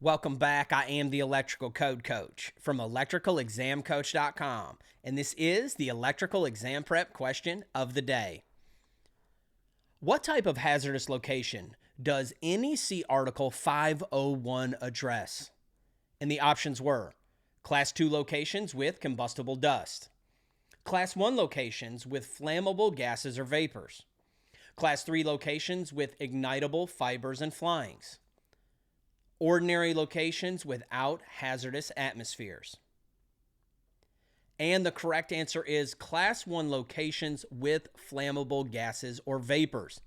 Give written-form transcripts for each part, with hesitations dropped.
Welcome back. I am the Electrical Code Coach from electricalexamcoach.com, and this is the Electrical Exam Prep question of the day. What type of hazardous location does NEC Article 501 address? And the options were Class 2 locations with combustible dust, Class 1 locations with flammable gases or vapors, Class 3 locations with ignitable fibers and flyings, ordinary locations without hazardous atmospheres. And the correct answer is Class 1 locations with flammable gases or vapors.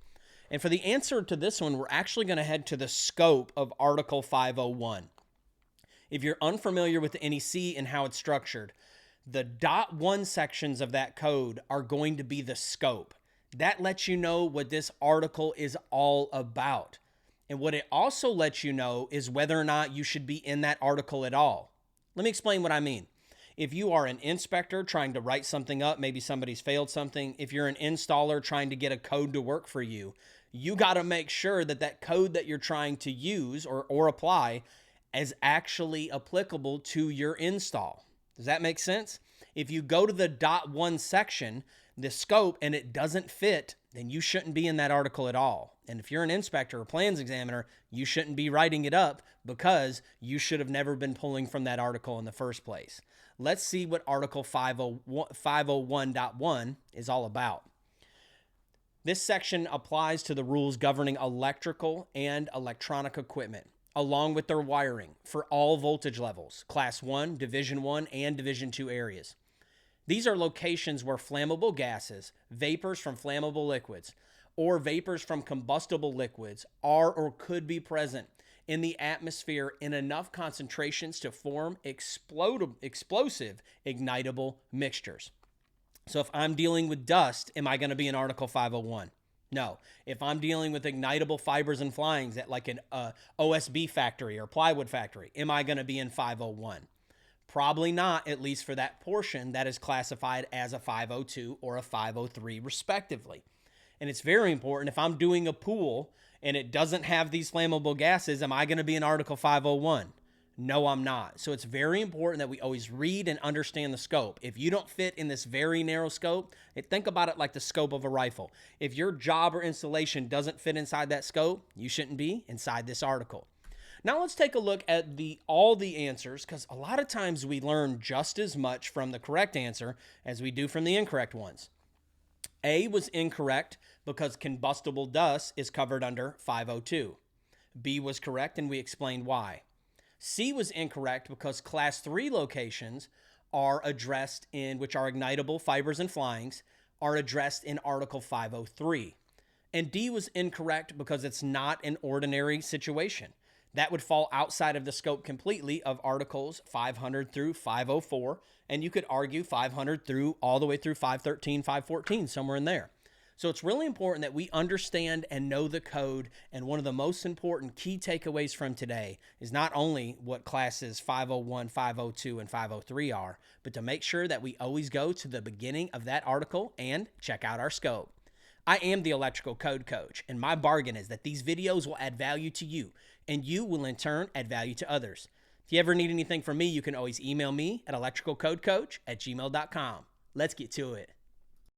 And for the answer to this one, we're actually going to head to the scope of Article 501. If you're unfamiliar with the NEC and how it's structured, the .1 sections of that code are going to be the scope. That lets you know what this article is all about. And what it also lets you know is whether or not you should be in that article at all. Let me explain what I mean. If you are an inspector trying to write something up, maybe somebody's failed something. If you're an installer trying to get a code to work for you, you got to make sure that that code that you're trying to use or apply is actually applicable to your install. Does that make sense? If you go to the .1 section, the scope, and it doesn't fit, then you shouldn't be in that article at all. And if you're an inspector or plans examiner, you shouldn't be writing it up because you should have never been pulling from that article in the first place. Let's see what Article 501.1 is all about. This section applies to the rules governing electrical and electronic equipment, along with their wiring for all voltage levels, Class 1, Division 1, and Division 2 areas. These are locations where flammable gases, vapors from flammable liquids, or vapors from combustible liquids are or could be present in the atmosphere in enough concentrations to form explosive ignitable mixtures. So if I'm dealing with dust, am I going to be in Article 501? No. If I'm dealing with ignitable fibers and flyings at like an OSB factory or plywood factory, am I going to be in 501? Probably not, at least for that portion that is classified as a 502 or a 503 respectively. And it's very important, if I'm doing a pool and it doesn't have these flammable gases, am I going to be in Article 501? No, I'm not. So it's very important that we always read and understand the scope. If you don't fit in this very narrow scope, think about it like the scope of a rifle. If your job or installation doesn't fit inside that scope, you shouldn't be inside this article. Now let's take a look at all the answers, because a lot of times we learn just as much from the correct answer as we do from the incorrect ones. A was incorrect because combustible dust is covered under 502. B was correct, and we explained why. C was incorrect because Class 3 locations are addressed in, which are ignitable fibers and flyings, are addressed in Article 503. And D was incorrect because it's not an ordinary situation. That would fall outside of the scope completely of Articles 500 through 504, and you could argue 500 through all the way through 513, 514, somewhere in there. So it's really important that we understand and know the code, and one of the most important key takeaways from today is not only what classes 501, 502, and 503 are, but to make sure that we always go to the beginning of that article and check out our scope. I am the Electrical Code Coach, and my bargain is that these videos will add value to you, and you will in turn add value to others. If you ever need anything from me, you can always email me at electricalcodecoach@gmail.com. Let's get to it.